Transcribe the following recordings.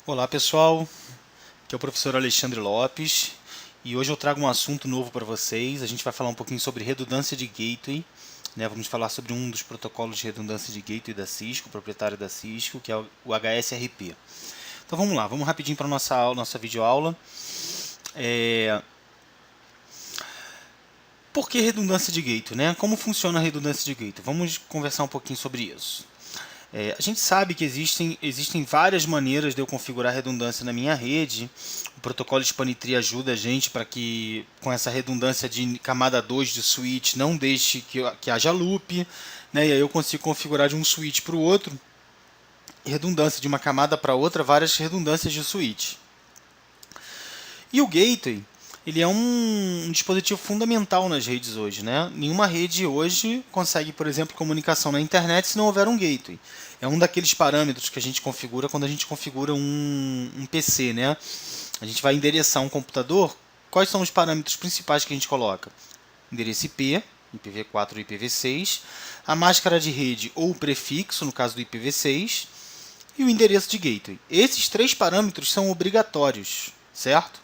Olá pessoal, aqui é o professor Alexandre Lopes e hoje eu trago um assunto novo para vocês. A gente vai falar um pouquinho sobre redundância de gateway, né? Vamos falar sobre um dos protocolos de redundância de gateway da Cisco, proprietário da Cisco, que é o HSRP. Então vamos lá, vamos rapidinho para a nossa videoaula. Por que redundância de gateway, né? Como funciona a redundância de gateway? Vamos conversar um pouquinho sobre isso. A gente sabe que existem várias maneiras de eu configurar redundância na minha rede. O protocolo Spanitree ajuda a gente para que, com essa redundância de camada 2 de switch, não deixe que haja loop. Né? E aí eu consigo configurar de um switch para o outro, redundância de uma camada para outra, várias redundâncias de switch. E o gateway, ele é um dispositivo fundamental nas redes hoje, né? Nenhuma rede hoje consegue, por exemplo, comunicação na internet se não houver um gateway. É um daqueles parâmetros que a gente configura quando a gente configura um PC, né? A gente vai endereçar um computador. Quais são os parâmetros principais que a gente coloca? Endereço IP, IPv4 ou IPv6, a máscara de rede ou o prefixo, no caso do IPv6, e o endereço de gateway. Esses três parâmetros são obrigatórios, certo?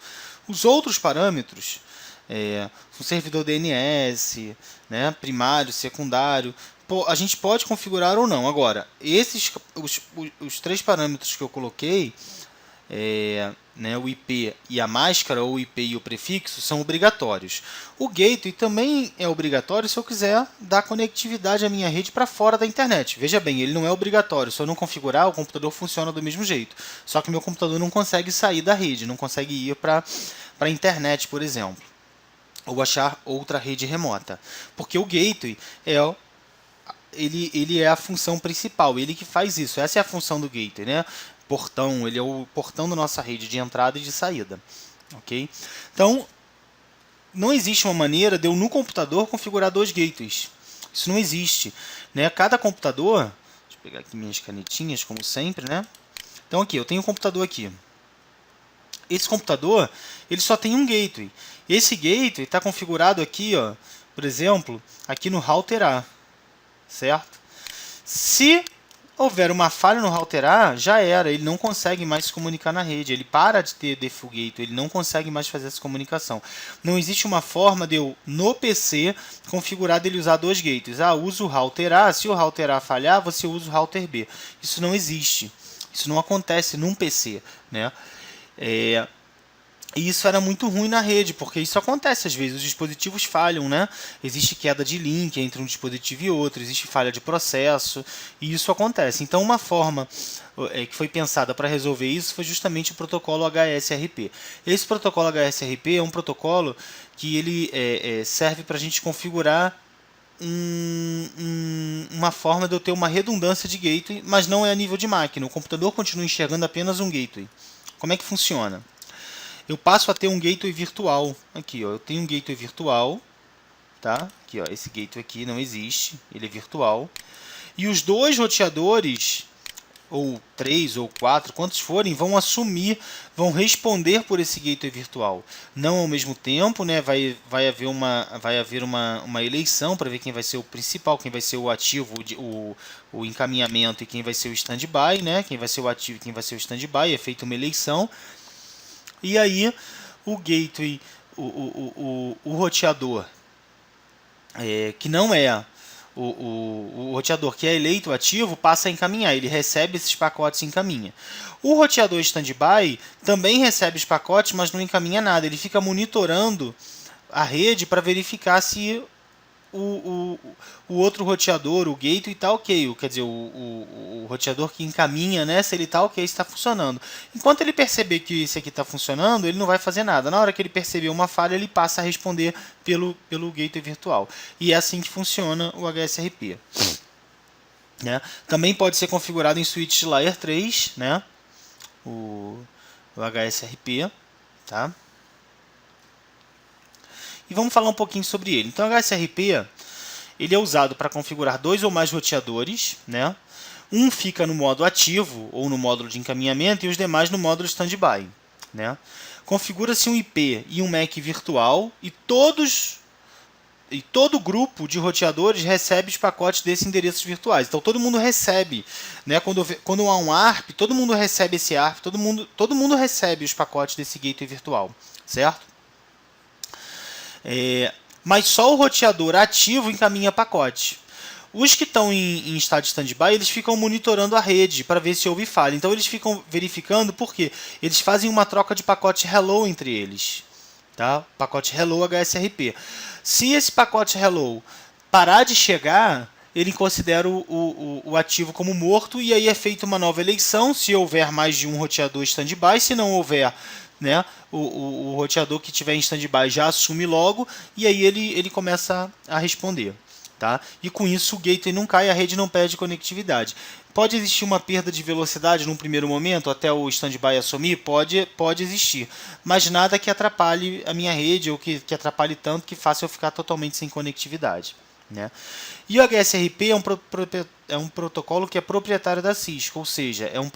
Os outros parâmetros, o servidor DNS, né, primário, secundário, a gente pode configurar ou não. Agora, os três parâmetros que eu coloquei, né, o IP e a máscara, ou o IP e o prefixo, são obrigatórios. O gateway também é obrigatório se eu quiser dar conectividade à minha rede para fora da internet. Veja bem, ele não é obrigatório. Se eu não configurar, o computador funciona do mesmo jeito. Só que meu computador não consegue sair da rede, não consegue ir para a internet, por exemplo, ou achar outra rede remota. Porque o gateway ele é a função principal, ele que faz isso. Essa é a função do gateway, né? Portão, ele é o portão da nossa rede de entrada e de saída. Ok? Então, não existe uma maneira de eu no computador configurar dois gateways. Isso não existe. Né? Cada computador, deixa eu pegar aqui minhas canetinhas, como sempre, né? Então aqui, eu tenho um computador aqui. Esse computador, ele só tem um gateway. Esse gateway está configurado aqui, ó, por exemplo, aqui no router A, certo? Se houver uma falha no router A, já era, ele não consegue mais se comunicar na rede, ele para de ter default gateway, ele não consegue mais fazer essa comunicação. Não existe uma forma de eu, no PC, configurar dele usar dois gateways. Ah, usa o router A, se o router A falhar, você usa o router B. Isso não existe, isso não acontece num PC, né? E isso era muito ruim na rede, porque isso acontece às vezes, os dispositivos falham, né? Existe queda de link entre um dispositivo e outro, existe falha de processo, e isso acontece. Então, uma forma que foi pensada para resolver isso foi justamente o protocolo HSRP. Esse protocolo HSRP é um protocolo que ele serve para a gente configurar uma forma de eu ter uma redundância de gateway, mas não é a nível de máquina. O computador continua enxergando apenas um gateway. Como é que funciona? Eu passo a ter um gateway virtual. Aqui, ó, eu tenho um gateway virtual, tá? Aqui, ó, esse gateway aqui não existe, ele é virtual. E os dois roteadores, ou 3 ou 4, quantos forem, vão vão responder por esse gateway virtual. Não ao mesmo tempo, né? Vai haver uma eleição para ver quem vai ser o principal, quem vai ser o ativo, o encaminhamento e quem vai ser o standby, né? Quem vai ser o ativo e quem vai ser o standby, é feita uma eleição. E aí o gateway, o roteador, que não é o roteador que é eleito ativo, passa a encaminhar, ele recebe esses pacotes e encaminha. O roteador standby também recebe os pacotes, mas não encaminha nada, ele fica monitorando a rede para verificar se o outro roteador, o gateway, está ok. Quer dizer, o roteador que encaminha, né, se ele está ok, está funcionando. Enquanto ele perceber que esse aqui está funcionando, ele não vai fazer nada. Na hora que ele perceber uma falha, ele passa a responder pelo gateway virtual. E é assim que funciona o HSRP. Né? Também pode ser configurado em switch layer 3, né? o HSRP. Tá? E vamos falar um pouquinho sobre ele. Então, o HSRP ele é usado para configurar dois ou mais roteadores, né? Um fica no modo ativo ou no módulo de encaminhamento e os demais no módulo standby, né? Configura-se um IP e um MAC virtual e todos e todo grupo de roteadores recebe os pacotes desses endereços virtuais. Então todo mundo recebe, né? Quando há um ARP, todo mundo recebe esse ARP, todo mundo recebe os pacotes desse gateway virtual, certo? Mas só o roteador ativo encaminha pacote. Os que estão em estado de stand-by, eles ficam monitorando a rede para ver se houve falha. Então eles ficam verificando porque eles fazem uma troca de pacote hello entre eles. Tá? Pacote hello HSRP. Se esse pacote hello parar de chegar, ele considera o ativo como morto e aí é feita uma nova eleição se houver mais de um roteador stand-by. Se não houver, né, o roteador que estiver em stand-by já assume logo e aí ele começa a responder. Tá? E com isso o gateway não cai, a rede não perde conectividade. Pode existir uma perda de velocidade num primeiro momento até o standby assumir? Pode existir, mas nada que atrapalhe a minha rede ou que atrapalhe tanto que faça eu ficar totalmente sem conectividade. Né? E o HSRP é um protocolo que é proprietário da Cisco, ou seja, é um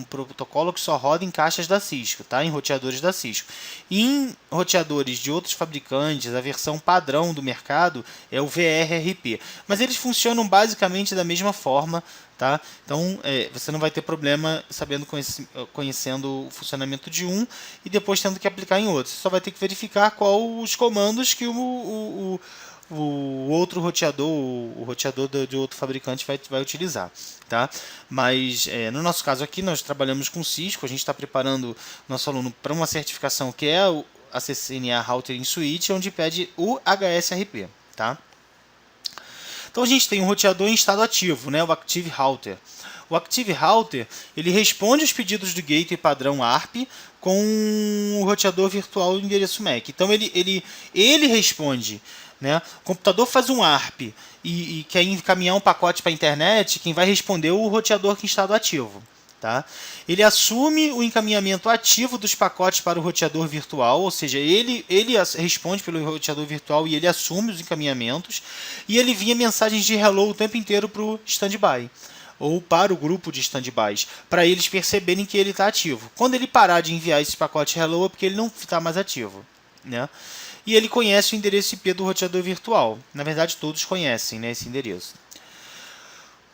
protocolo que só roda em caixas da Cisco, tá? Em roteadores da Cisco. E em roteadores de outros fabricantes, a versão padrão do mercado é o VRRP. Mas eles funcionam basicamente da mesma forma. Tá? Então, você não vai ter problema conhecendo o funcionamento de um e depois tendo que aplicar em outro. Você só vai ter que verificar qual os comandos que o outro roteador, o roteador de outro fabricante vai utilizar. Tá? Mas, no nosso caso aqui, nós trabalhamos com Cisco, a gente está preparando nosso aluno para uma certificação que é a CCNA Router in Switch, onde pede o HSRP. Tá? Então a gente tem um roteador em estado ativo, né, o Active Router. O Active Router ele responde os pedidos do gateway padrão ARP com o roteador virtual do endereço MAC. Então ele responde. Né? O computador faz um ARP e quer encaminhar um pacote para a internet, quem vai responder é o roteador que em estado ativo. Tá? Ele assume o encaminhamento ativo dos pacotes para o roteador virtual, ou seja, ele responde pelo roteador virtual e ele assume os encaminhamentos e ele envia mensagens de hello o tempo inteiro para o standby ou para o grupo de standbys, para eles perceberem que ele está ativo. Quando ele parar de enviar esse pacote hello é porque ele não está mais ativo. Né? E ele conhece o endereço IP do roteador virtual. Na verdade, todos conhecem, né, esse endereço.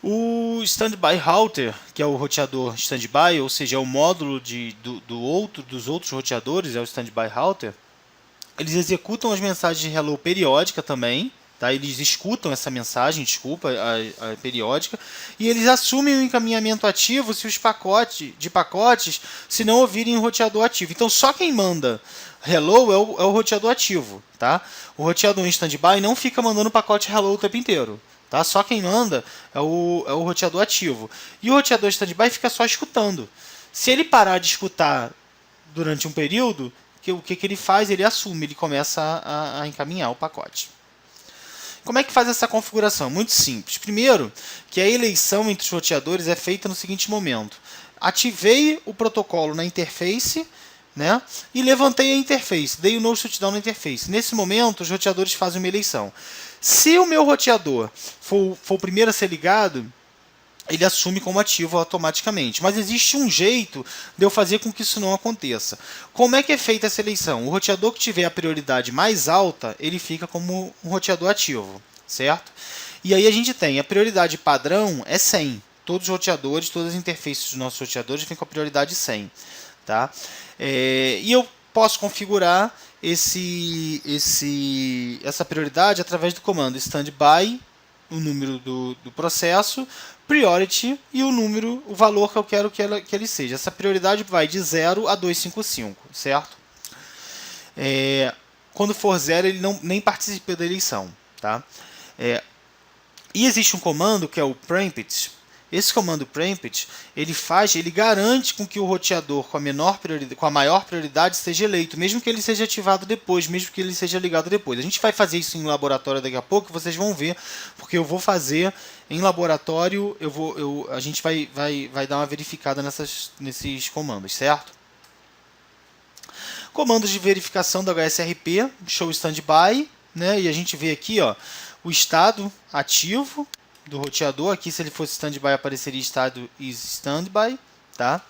O Standby Router, que é o roteador Standby, ou seja, é o módulo dos outros roteadores, é o Standby Router, eles executam as mensagens de hello periódica também, tá? Eles escutam essa mensagem, a periódica, e eles assumem o encaminhamento ativo se os pacotes se não ouvirem o roteador ativo. Então, só quem manda hello é o roteador ativo. Tá? O roteador em Standby não fica mandando pacote hello o tempo inteiro. Tá? Só quem manda é o roteador ativo. E o roteador standby fica só escutando. Se ele parar de escutar durante um período, o que ele faz? Ele assume, ele começa a encaminhar o pacote. Como é que faz essa configuração? Muito simples. Primeiro, que a eleição entre os roteadores é feita no seguinte momento. Ativei o protocolo na interface, né, e levantei a interface, dei o no shutdown na interface. Nesse momento, os roteadores fazem uma eleição. Se o meu roteador for o primeiro a ser ligado, ele assume como ativo automaticamente. Mas existe um jeito de eu fazer com que isso não aconteça. Como é que é feita essa eleição? O roteador que tiver a prioridade mais alta, ele fica como um roteador ativo, certo? E aí a gente tem a prioridade padrão é 100. Todos os roteadores, todas as interfaces dos nossos roteadores ficam com a prioridade 100. Tá? E eu posso configurar essa prioridade através do comando standby, o número do processo, priority e o valor que eu quero que ele seja. Essa prioridade vai de 0 a 255, certo? Quando for 0, ele nem participa da eleição. Tá? E existe um comando que é o preempt. Esse comando preempt, ele garante com que o roteador com a maior prioridade seja eleito, mesmo que ele seja ativado depois, mesmo que ele seja ligado depois. A gente vai fazer isso em laboratório daqui a pouco, vocês vão ver, porque eu vou fazer em laboratório, a gente vai dar uma verificada nesses comandos, certo? Comandos de verificação do HSRP, show standby, né? E a gente vê aqui, ó, o estado ativo do roteador. Aqui, se ele fosse standby, apareceria estado is standby. Tá?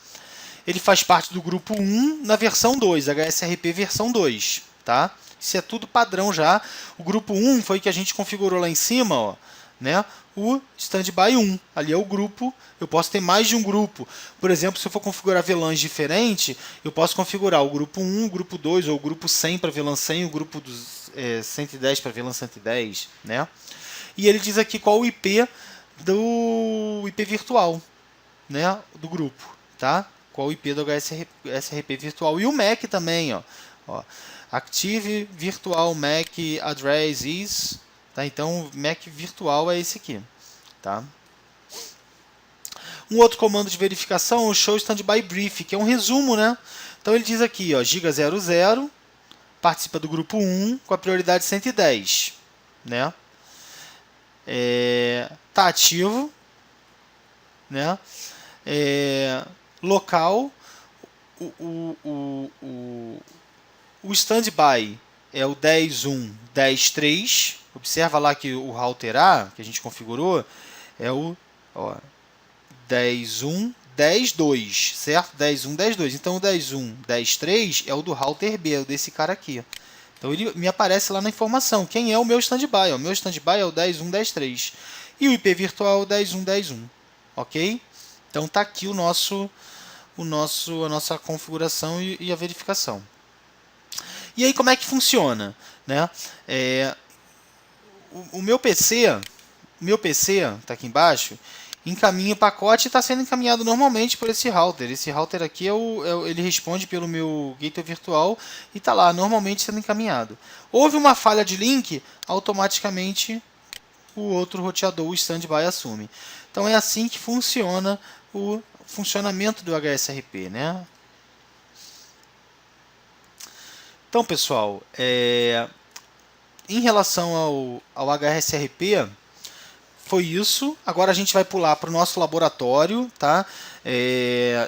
Ele faz parte do grupo 1 na versão 2, HSRP versão 2. Tá? Isso é tudo padrão já. O grupo 1 foi que a gente configurou lá em cima, ó, né? O standby 1. Ali é o grupo. Eu posso ter mais de um grupo. Por exemplo, se eu for configurar VLANs diferente, eu posso configurar o grupo 1, o grupo 2, ou o grupo 100 para VLAN 100, o grupo 110 para VLAN 110, né? E ele diz aqui qual o IP do IP virtual, né, do grupo, tá? Qual o IP do HSRP virtual. E o MAC também, ó. Active Virtual MAC Address is, tá? Então, MAC virtual é esse aqui, tá? Um outro comando de verificação é o Show Standby Brief, que é um resumo, né? Então, ele diz aqui, ó, giga 00, participa do grupo 1 com a prioridade 110, né? Tá ativo, né? Local, o standby é o 10.1, 10.3. Observa lá que o router A, que a gente configurou, é o 10.1, 10.2, certo? 10.1, 10.2. Então, o 10.1, 10.3 é o do router B, é desse cara aqui. Então, ele me aparece lá na informação. Quem é o meu standby? O meu standby é o 10.1, 10.3. E o IP virtual é o 10.1, 10.1. Ok? Então, está aqui a nossa configuração e a verificação. E aí, como é que funciona? Né? O meu PC está aqui embaixo, encaminha o pacote e está sendo encaminhado normalmente por esse router. Esse router aqui ele responde pelo meu gateway virtual e está lá, normalmente sendo encaminhado. Houve uma falha de link, automaticamente o outro roteador, o standby, assume. Então é assim que funciona o funcionamento do HSRP, né? Então, pessoal, em relação ao HSRP, foi isso. Agora a gente vai pular para o nosso laboratório, tá?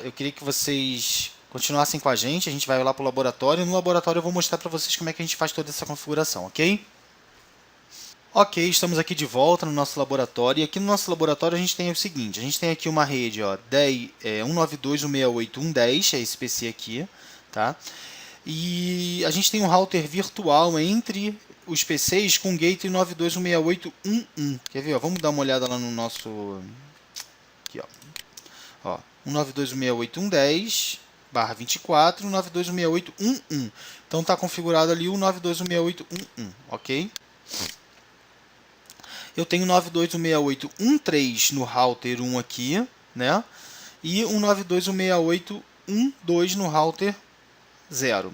Eu queria que vocês continuassem com a gente. A gente vai lá para o laboratório. No laboratório eu vou mostrar para vocês como é que a gente faz toda essa configuração, ok? Ok, estamos aqui de volta no nosso laboratório. E aqui no nosso laboratório a gente tem o seguinte. A gente tem aqui uma rede, ó, 192.168.1.10, é esse PC aqui, tá? E a gente tem um router virtual entre os PCs com gateway 92.168.1.1. Quer ver? Ó, vamos dar uma olhada lá no nosso... Aqui, ó. 192.168.1.10/24, 192.168.1.1. Então está configurado ali o 192.168.1.1, ok? Eu tenho 192.168.1.3 no router 1 aqui, né? E 192.168.1.2 no router 0.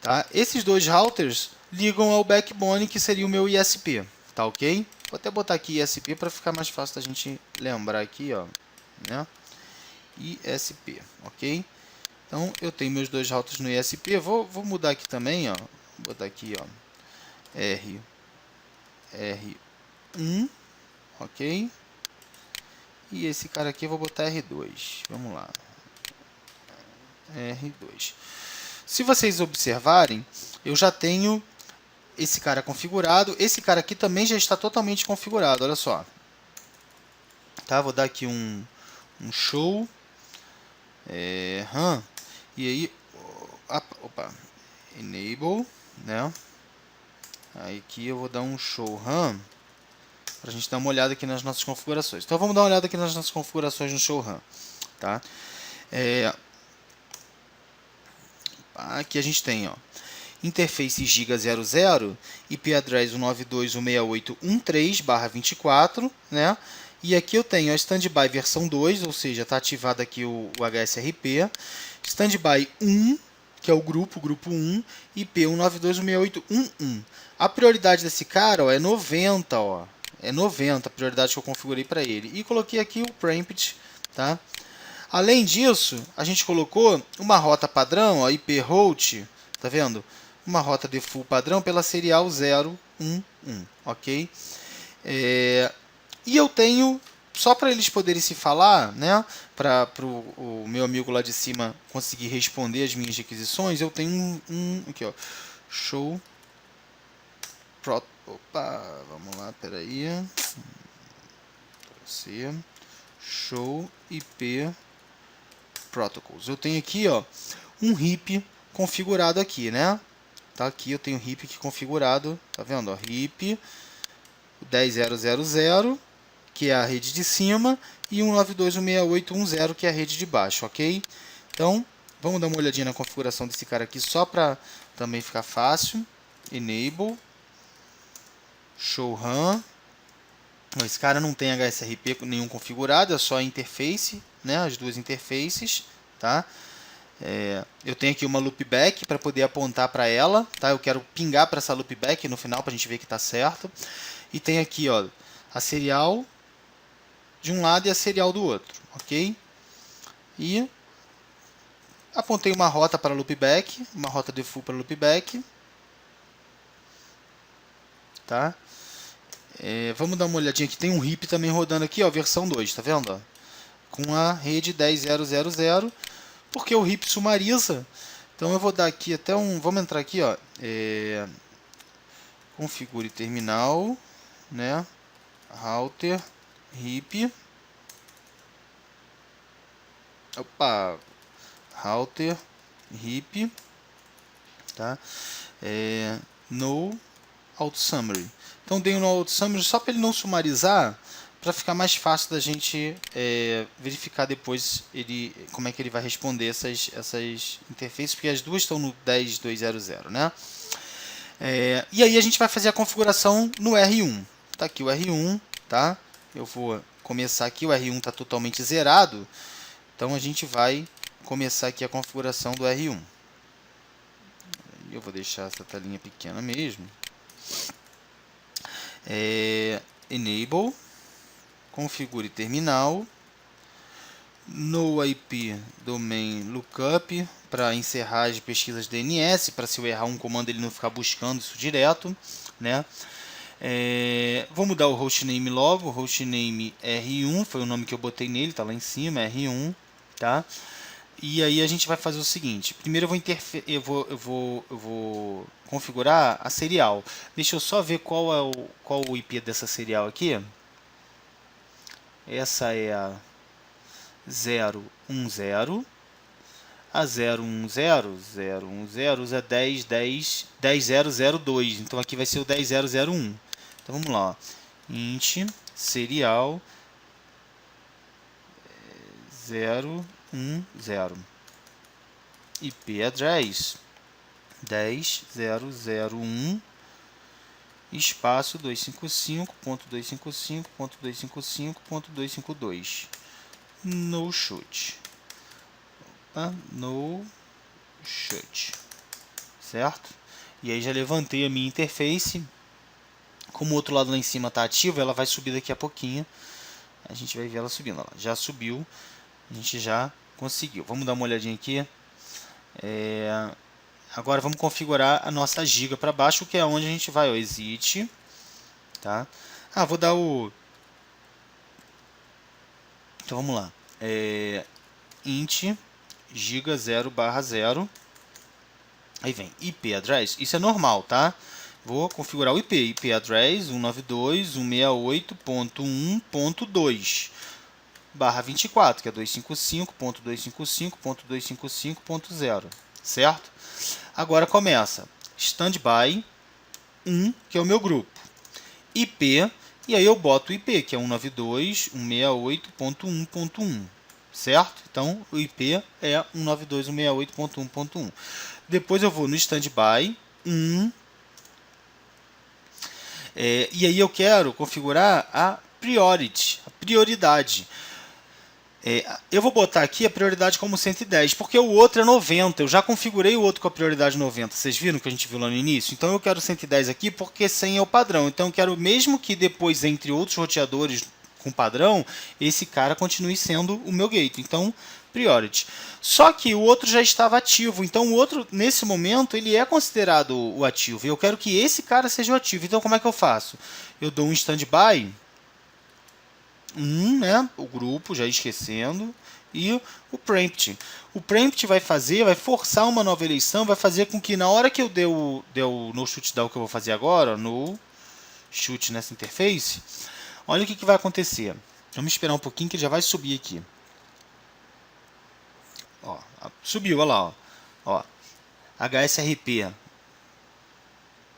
Tá? Esses dois routers ligam ao backbone, que seria o meu ISP, tá ok? Vou até botar aqui ISP para ficar mais fácil da gente lembrar aqui, ó, né? ISP, ok? Então eu tenho meus dois routers no ISP, vou mudar aqui também, ó, vou botar aqui, ó, R1, ok? E esse cara aqui eu vou botar R2, vamos lá, R2. Se vocês observarem, eu já tenho esse cara configurado. Esse cara aqui também já está totalmente configurado, olha só. Tá, vou dar aqui um show. RAM. E aí, opa, enable, né? Aí aqui eu vou dar um show RAM para a gente dar uma olhada aqui nas nossas configurações. Então vamos dar uma olhada aqui nas nossas configurações no show RAM, tá? Aqui a gente tem, ó, interface giga 00, IP address 192.168.1.3/24, né? E aqui eu tenho a standby versão 2, ou seja, está ativado aqui o HSRP, standby 1, que é o grupo 1, IP 192.168.1.1. A prioridade desse cara, ó, é 90, ó. É 90 a prioridade que eu configurei para ele. E coloquei aqui o preempt, tá? Além disso, a gente colocou uma rota padrão, ó, IP route, tá vendo? Uma rota default padrão pela serial 011, ok? E eu tenho, só para eles poderem se falar, né, para o meu amigo lá de cima conseguir responder as minhas requisições, eu tenho aqui, ó, show vamos lá, peraí, show IP protocols. Eu tenho aqui, ó, um RIP configurado aqui, né? tá aqui, eu tenho RIP aqui configurado, tá vendo? Ó, RIP 10.0.0.0, que é a rede de cima, e 192.168.1.0, que é a rede de baixo, ok? Então, vamos dar uma olhadinha na configuração desse cara aqui, só para também ficar fácil. Enable, Show RAM. Esse cara não tem HSRP nenhum configurado, é só a interface, né? As duas interfaces, tá? Eu tenho aqui uma loopback para poder apontar para ela, tá? Eu quero pingar para essa loopback no final para a gente ver que está certo. E tem aqui, ó, a serial de um lado e a serial do outro, ok? E apontei uma rota para loopback, uma rota default para loopback, tá? Vamos dar uma olhadinha aqui, tem um RIP também rodando aqui, ó, versão 2, tá vendo? Ó? Com a rede 10.0.0.0, porque o RIP sumariza. Então eu vou dar aqui até um, vamos entrar aqui, ó, configure terminal, né? Router, RIP, opa, router, RIP, tá? No auto summary. Então dei um no auto summary só para ele não sumarizar, para ficar mais fácil da gente verificar depois como é que ele vai responder essas interfaces, porque as duas estão no 10.2.0.0, né? E aí a gente vai fazer a configuração no R1. Tá aqui o R1, tá? Eu vou começar aqui, o R1 está totalmente zerado, então a gente vai começar aqui a configuração do R1. Eu vou deixar essa telinha pequena mesmo. Enable, configure terminal, no IP domain lookup para encerrar as pesquisas DNS, para se eu errar um comando ele não ficar buscando isso direto, né? Vou mudar o hostname logo, o hostname R1 foi o nome que eu botei nele, tá lá em cima, R1, tá? E aí a gente vai fazer o seguinte, primeiro eu vou configurar a serial. Deixa eu só ver qual o IP dessa serial aqui. Essa é a 010, a 010 usa 10.0.0.2, então aqui vai ser o 10.0.0.1. Então vamos lá, ó. Int serial 010, IP address 10.0.0.1 espaço 255.255.255.252 no shoot, no shoot, certo? E aí já levantei a minha interface. Como o outro lado lá em cima está ativo, ela vai subir daqui a pouquinho. A gente vai ver ela subindo. Ela já subiu, a gente já conseguiu. Vamos dar uma olhadinha aqui. Agora vamos configurar a nossa giga para baixo, que é onde a gente vai, ó, exit, tá? Vou dar o... Então vamos lá. Int giga 0/0. Aí vem IP address. Isso é normal, tá? Vou configurar o IP. IP address 192.168.1.2/24, que é 255.255.255.0, certo? Agora começa standby 1, que é o meu grupo. IP, e aí eu boto o IP, que é 192.168.1.1, certo? Então o IP é 192.168.1.1. Depois eu vou no standby 1, e aí eu quero configurar a prioridade. Eu vou botar aqui a prioridade como 110, porque o outro é 90. Eu já configurei o outro com a prioridade 90. Vocês viram que a gente viu lá no início? Então eu quero 110 aqui porque 100 é o padrão. Então eu quero mesmo que depois, entre outros roteadores com padrão, esse cara continue sendo o meu gateway. Então, priority. Só que o outro já estava ativo. Então o outro, nesse momento, ele é considerado o ativo. E eu quero que esse cara seja o ativo. Então como é que eu faço? Eu dou um standby 1, né, o grupo, já esquecendo, e o preempt. O preempt vai forçar uma nova eleição, vai fazer com que na hora que eu der o no shoot down que eu vou fazer agora, no shoot nessa interface, olha o que vai acontecer. Vamos esperar um pouquinho que ele já vai subir aqui. Ó, subiu, olha lá. Ó. HSRP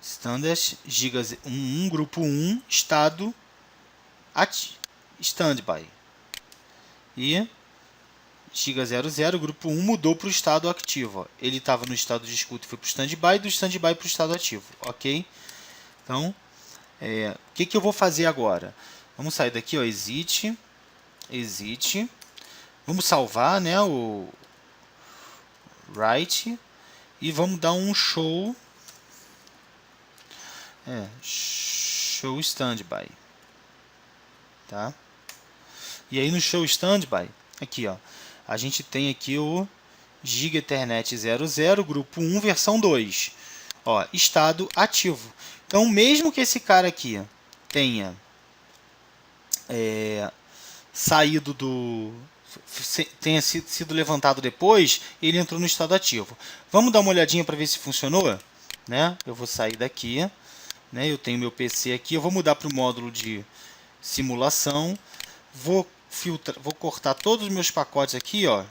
Standard, giga 1, grupo 1, estado standby. E giga 00, grupo 1 mudou para o estado ativo. Ó. Ele estava no estado de escuta e foi para o standby, do standby para o estado ativo. Ok? Então, o que eu vou fazer agora? Vamos sair daqui, ó, exit. Vamos salvar, né, o write e vamos dar um show. Show standby. Tá? E aí no show standby, aqui, ó, a gente tem aqui o Giga Ethernet 00, grupo 1, versão 2. Ó, estado ativo. Então, mesmo que esse cara aqui tenha saído tenha sido levantado depois, ele entrou no estado ativo. Vamos dar uma olhadinha para ver se funcionou? Né? Eu vou sair daqui, né? Eu tenho meu PC aqui, eu vou mudar para o módulo de simulação, vou cortar todos os meus pacotes aqui, ó,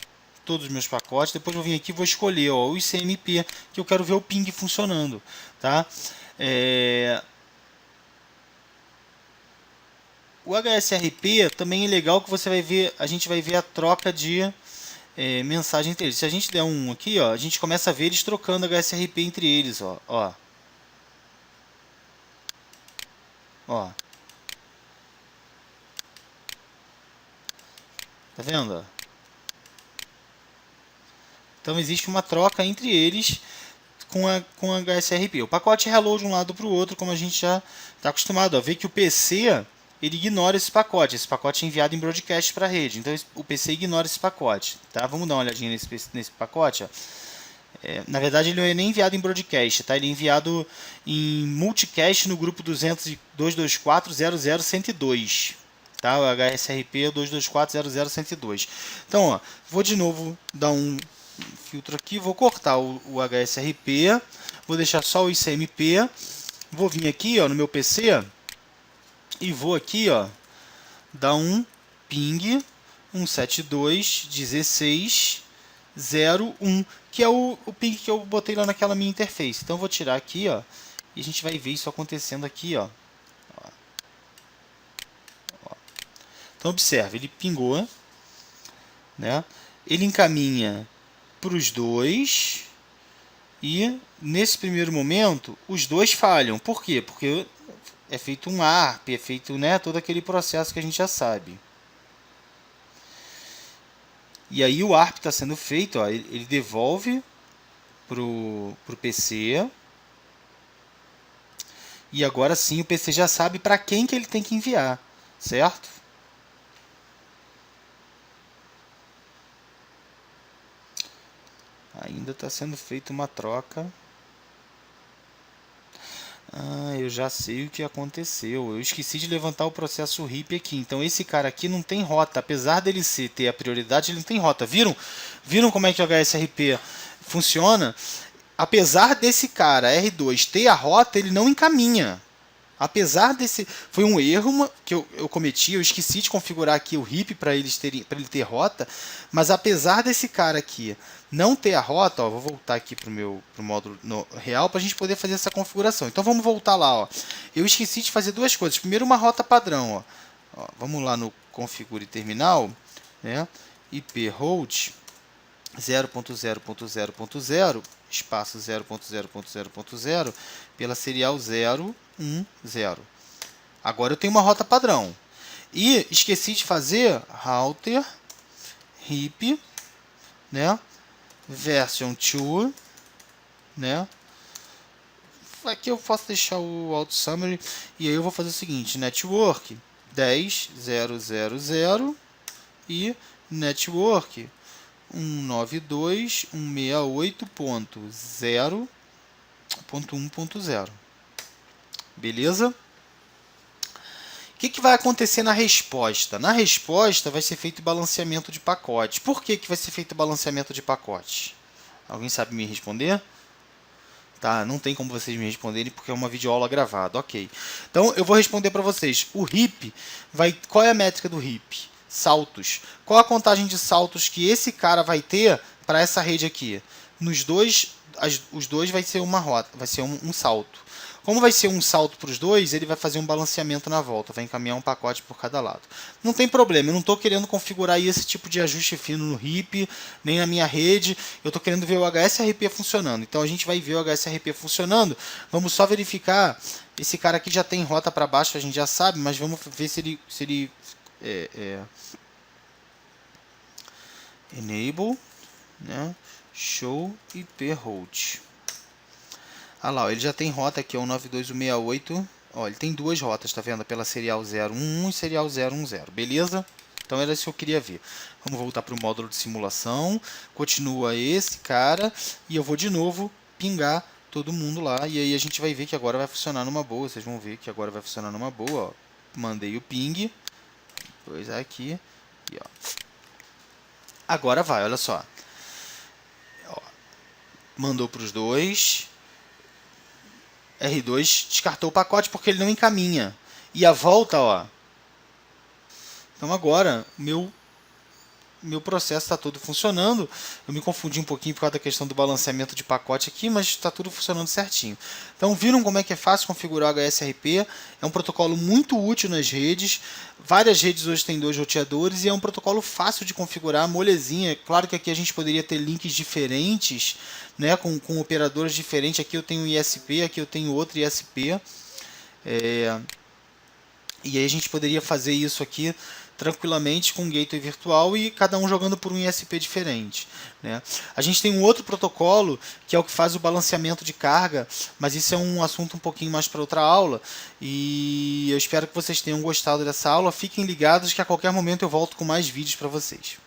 todos os meus pacotes, depois vou vir aqui e vou escolher, ó, o ICMP, que eu quero ver o ping funcionando, tá? O HSRP também é legal que você vai ver, a gente vai ver a troca de mensagem entre eles. Se a gente der um aqui, ó, a gente começa a ver eles trocando HSRP entre eles, ó. Ó. Tá vendo? Então existe uma troca entre eles com a HSRP. O pacote hello de um lado para o outro, como a gente já está acostumado a ver que o PC ele ignora esse pacote. Esse pacote é enviado em broadcast para a rede. Então o PC ignora esse pacote. Tá? Vamos dar uma olhadinha nesse pacote. Ó. Na verdade, ele não é nem enviado em broadcast. Tá? Ele é enviado em multicast no grupo 224.00.102. Tá? O HSRP 224.00.102. Então, ó, vou de novo dar um filtro aqui. Vou cortar o HSRP. Vou deixar só o ICMP. Vou vir aqui, ó, no meu PC. E vou aqui, ó, dar um ping 172.16.01, que é o ping que eu botei lá naquela minha interface. Então eu vou tirar aqui, ó, e a gente vai ver isso acontecendo aqui, ó. Então observe, ele pingou, né? Ele encaminha para os dois e nesse primeiro momento os dois falham. Por quê? Porque é feito um ARP, é feito, né, todo aquele processo que a gente já sabe. E aí o ARP está sendo feito, ó, ele devolve para o PC. E agora sim o PC já sabe para quem que ele tem que enviar, certo? Ainda está sendo feita uma troca. Eu já sei o que aconteceu. Eu esqueci de levantar o processo RIP aqui. Então esse cara aqui não tem rota. Apesar dele ter a prioridade, ele não tem rota. Viram? Viram como é que o HSRP funciona? Apesar desse cara R2 ter a rota, ele não encaminha. Apesar desse... Foi um erro que eu cometi. Eu esqueci de configurar aqui o RIP para ele ter rota. Mas apesar desse cara aqui não ter a rota, ó, vou voltar aqui para o módulo real para a gente poder fazer essa configuração. Então vamos voltar lá. Ó. Eu esqueci de fazer duas coisas. Primeiro, uma rota padrão. Ó, vamos lá no configure terminal. Né? IP host 0.0.0.0 espaço 0.0.0.0 pela serial 010. Agora eu tenho uma rota padrão. E esqueci de fazer router RIP, né? Version 2, né? Aqui eu posso deixar o auto summary e aí eu vou fazer o seguinte: network 10.0.0.0 e network 192.168.0.1.0. Beleza? O que vai acontecer na resposta? Na resposta vai ser feito balanceamento de pacote. Por que vai ser feito balanceamento de pacote? Alguém sabe me responder? Tá, não tem como vocês me responderem porque é uma videoaula gravada. Ok. Então eu vou responder para vocês. O RIP, qual é a métrica do RIP? Saltos. Qual a contagem de saltos que esse cara vai ter para essa rede aqui? nos dois, os dois vai ser uma rota, vai ser um salto. Como vai ser um salto para os dois, ele vai fazer um balanceamento na volta, vai encaminhar um pacote por cada lado. Não tem problema, eu não estou querendo configurar esse tipo de ajuste fino no RIP, nem na minha rede, eu estou querendo ver o HSRP funcionando. Então a gente vai ver o HSRP funcionando, vamos só verificar, esse cara aqui já tem rota para baixo, a gente já sabe, mas vamos ver se ele enable, né? Show IP route. Ah lá, ó, ele já tem rota aqui, é o 92168. Ó, ele tem duas rotas, tá vendo? Pela serial 011 e serial 010. Beleza? Então era isso que eu queria ver. Vamos voltar para o módulo de simulação. Continua esse cara. E eu vou de novo pingar todo mundo lá. E aí a gente vai ver que agora vai funcionar numa boa. Vocês vão ver que agora vai funcionar numa boa. Ó. Mandei o ping. Depois aqui. E, ó. Agora vai, olha só. Ó. Mandou para os dois. R2 descartou o pacote porque ele não encaminha. E a volta, ó. Então agora, meu processo está todo funcionando. Eu me confundi um pouquinho por causa da questão do balanceamento de pacote aqui, mas está tudo funcionando certinho. Então viram como é que é fácil configurar o HSRP? É um protocolo muito útil nas redes. Várias redes hoje têm 2 roteadores e é um protocolo fácil de configurar, molezinha. Claro que aqui a gente poderia ter links diferentes, né, com operadores diferentes. Aqui eu tenho ISP, aqui eu tenho outro ISP. E aí a gente poderia fazer isso aqui tranquilamente com um gateway virtual e cada um jogando por um ISP diferente, né? A gente tem um outro protocolo que é o que faz o balanceamento de carga, mas isso é um assunto um pouquinho mais para outra aula e eu espero que vocês tenham gostado dessa aula. Fiquem ligados que a qualquer momento eu volto com mais vídeos para vocês.